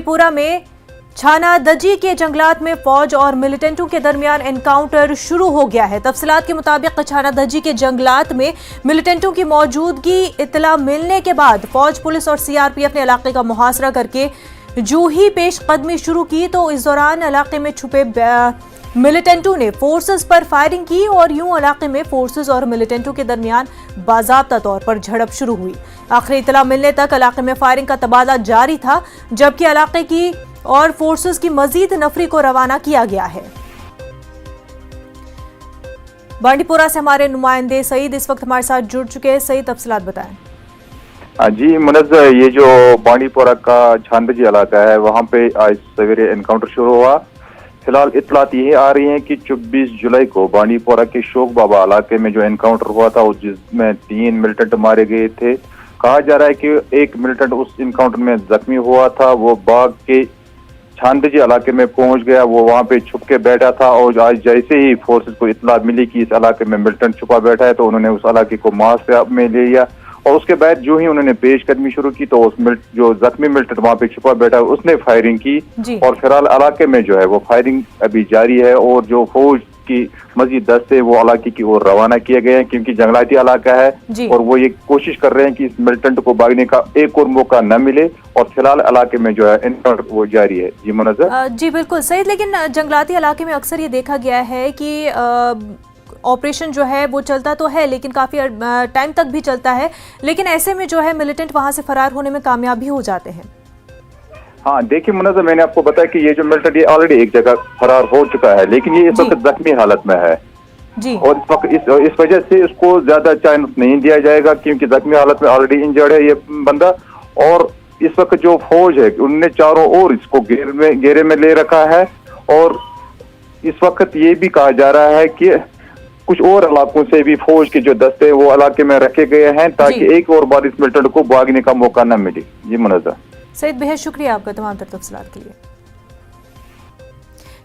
پورہ میں چھانا دجی کے جنگلات میں فوج اور ملیٹنٹوں کے درمیان انکاؤنٹر شروع ہو گیا ہے۔ تفصیلات کے مطابق چھانا دجی کے جنگلات میں ملیٹنٹوں کی موجودگی اطلاع ملنے کے بعد فوج، پولیس اور سی آر پی ایف نے علاقے کا محاصرہ کر کے جو ہی پیش قدمی شروع کی تو اس دوران علاقے میں چھپے ملیٹنٹوں نے فورسز پر فائرنگ کی اور یوں علاقے میں فورسز اور ملیٹنٹوں کے درمیان باضابطہ طور پر جھڑپ شروع ہوئی۔ آخری اطلاع ملنے تک علاقے میں فائرنگ کا تبادلہ جاری تھا، جبکہ علاقے کی اور فورسز کی مزید نفری کو روانہ کیا گیا ہے۔ بانڈی پورہ سے ہمارے نمائندے سعید اس وقت ہمارے ساتھ جڑ چکے ہیں۔ سعید، تفصیلات بتائیں۔ جی منظر، یہ جو بانڈی پورہ کا چھاندجی علاقہ ہے وہاں پہ آج سویرے انکاؤنٹر شروع ہوا۔ فی الحال اطلاعات یہ آ رہی ہیں کہ 24 جولائی کو بانڈی پورہ کے شوق بابا علاقے میں جو انکاؤنٹر ہوا تھا جس میں 3 ملیٹنٹ مارے گئے تھے، کہا جا رہا ہے کہ ایک ملیٹنٹ اس انکاؤنٹر میں زخمی ہوا تھا، وہ باغ کے چھاندجی علاقے میں پہنچ گیا، وہ وہاں پہ چھپ کے بیٹھا تھا اور آج جیسے ہی فورسز کو اطلاع ملی کہ اس علاقے میں ملیٹنٹ چھپا بیٹھا ہے تو انہوں نے اس علاقے کو محاصرے میں لے لیا اور اس کے بعد جو ہی انہوں نے پیش قدمی شروع کی تو اس جو زخمی ملیٹنٹ وہاں پہ چھپا بیٹھا اس نے فائرنگ کی اور فی الحال علاقے میں جو ہے وہ فائرنگ ابھی جاری ہے اور جو فوج کی مزید دستے وہ علاقے کی اور روانہ کیے گئے ہیں کیونکہ جنگلاتی علاقہ ہے اور وہ یہ کوشش کر رہے ہیں کہ اس ملیٹنٹ کو بھاگنے کا ایک اور موقع نہ ملے اور فی الحال علاقے میں جو ہے انکاؤنٹر وہ جاری ہے۔ جی منظر۔ جی بالکل سعید، لیکن جنگلاتی علاقے میں اکثر یہ دیکھا گیا ہے کہ آپریشن جو ہے وہ چلتا تو ہے لیکن کافی ٹائم تک بھی چلتا ہے، لیکن ایسے میں جو ہے ملیٹنٹ وہاں سے فرار ہونے میں کامیاب بھی ہو جاتے ہیں۔ ہاں دیکھیے منظر، میں نے آپ کو بتایا کہ یہ جو ملیٹنٹ یہ آلریڈی ایک جگہ فرار ہو چکا ہے لیکن یہ اس وقت زخمی حالت میں ہے اور اس وقت اس وجہ سے اس کو زیادہ چانس نہیں دیا جائے گا کیونکہ زخمی حالت میں آلریڈی انجرڈ ہے یہ بندہ اور اس وقت جو فوج ہے ان نے چاروں اور اس کو گھیرے میں لے رکھا ہے اور اس وقت یہ بھی کہا جا رہا ہے کہ کچھ اور علاقوں سے بھی فوج کے جو دستے وہ علاقے میں رکھے گئے ہیں تاکہ ایک اور بار اس ملیٹنٹ کو بھاگنے کا موقع نہ ملے۔ جی منظر۔ سعید، بہت شکریہ آپ کا تمام تر تفصیلات کے لیے۔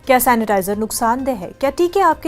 کیا سینیٹائزر نقصان دہ ہے؟ کیا ٹیکے آپ کے